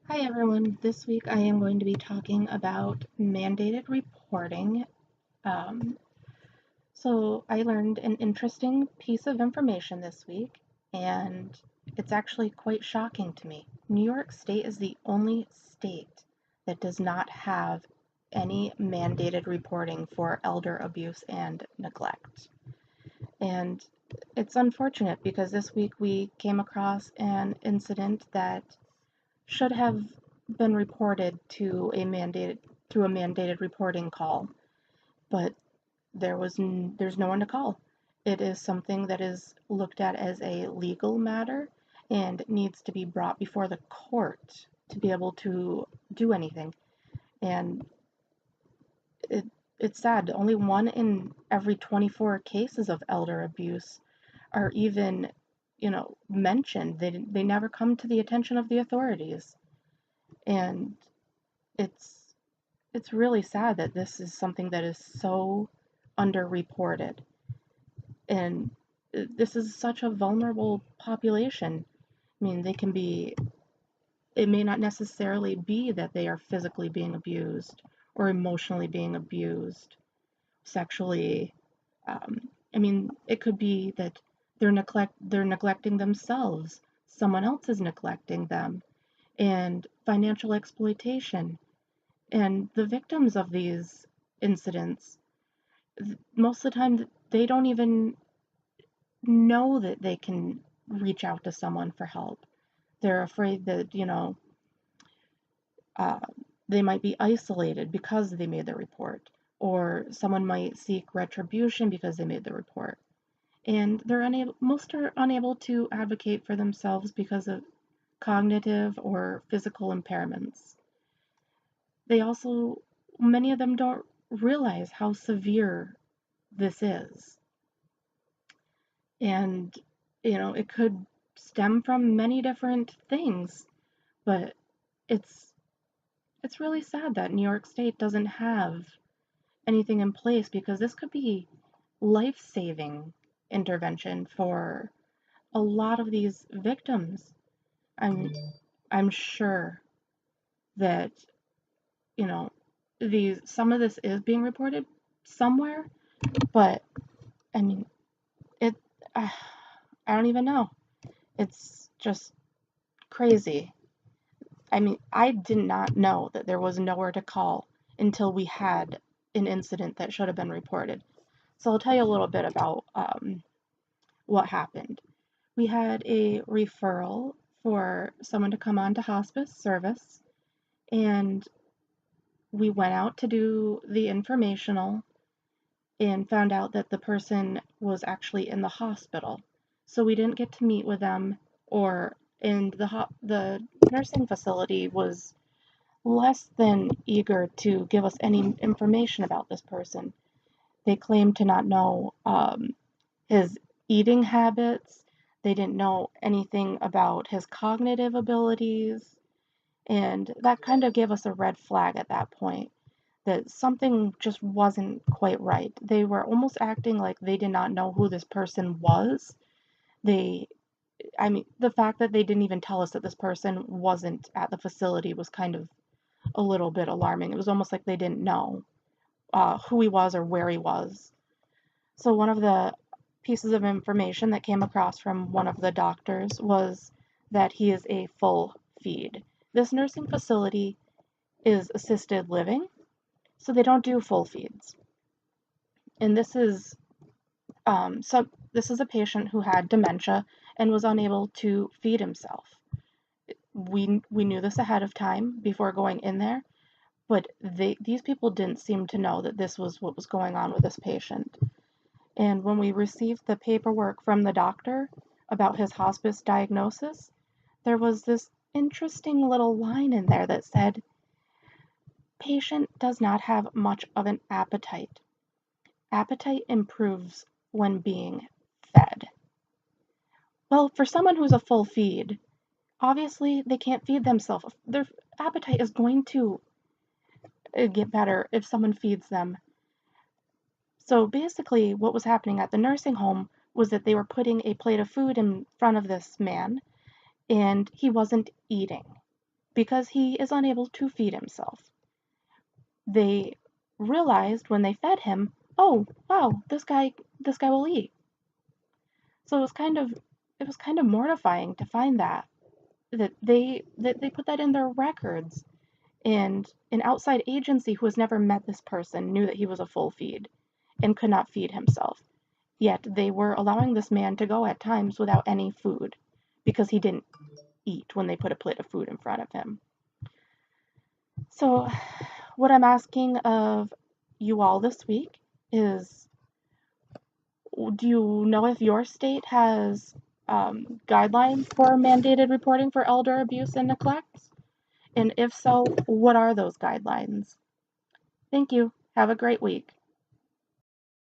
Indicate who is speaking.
Speaker 1: Hi everyone. This week I am going to be talking about mandated reporting. Um, so I learned an interesting piece of information this week, and it's actually quite shocking to me. New York State is the only state that does not have any mandated reporting for elder abuse and neglect. And it's unfortunate because this week we came across an incident that should have been reported to a mandated through a mandated reporting call, but there's no one to call. It is something that is looked at as a legal matter and needs to be brought before the court to be able to do anything. And it it's sad. Only one in every 24 cases of elder abuse are even, mentioned. They never come to the attention of the authorities. And it's it's really sad that this is something that is so underreported. And this is such a vulnerable population. I mean, it may not necessarily be that they are physically being abused or emotionally being abused, sexually. I mean, it could be that they're neglecting themselves. Someone else is neglecting them, and financial exploitation. And the victims of these incidents, most of the time, they don't even know that they can reach out to someone for help. They're afraid that, uh, they might be isolated because they made the report, or someone might seek retribution because they made the report. And most are unable to advocate for themselves because of cognitive or physical impairments. They also, many of them don't realize how severe this is. And, it could stem from many different things, but it's it's really sad that New York State doesn't have anything in place because this could be life-saving intervention for a lot of these victims. I'm I'm sure that, you know, these some of this is being reported somewhere, but I mean, it uh, I don't even know. It's just crazy. I mean, I did not know that there was nowhere to call until we had an incident that should have been reported. So I'll tell you a little bit about what happened. We had a referral for someone to come on to hospice service, and we went out to do the informational and found out that the person was actually in the hospital. So we didn't get to meet with them, or and the nursing facility was less than eager to give us any information about this person. They claimed to not know his eating habits. They didn't know anything about his cognitive abilities. And that kind of gave us a red flag at that point that something just wasn't quite right. They were almost acting like they did not know who this person was. They, I mean, the fact that they didn't even tell us that this person wasn't at the facility was kind of a little bit alarming. It was almost like they didn't know who he was or where he was. So, one of the pieces of information that came across from one of the doctors was that he is a full feed. This nursing facility is assisted living, so they don't do full feeds. And this is a patient who had dementia and was unable to feed himself. We knew this ahead of time before going in there, but these people didn't seem to know that this was what was going on with this patient. And when we received the paperwork from the doctor about his hospice diagnosis, there was this interesting little line in there that said, patient does not have much of an appetite. Appetite improves when being fed. Well, for someone who's a full feed, obviously they can't feed themselves. Their appetite is going to get better if someone feeds them. So basically, what was happening at the nursing home was that they were putting a plate of food in front of this man, and he wasn't eating. because he is unable to feed himself. They realized when they fed him, oh wow, this guy will eat. So it was kind of mortifying to find that they put that in their records, and an outside agency who has never met this person knew that he was a full feed and could not feed himself. Yet they were allowing this man to go at times without any food because he didn't eat when they put a plate of food in front of him. So what I'm asking of you all this week is, do you know if your state has guidelines for mandated reporting for elder abuse and neglect? And if so, what are those guidelines? Thank you. Have a great week.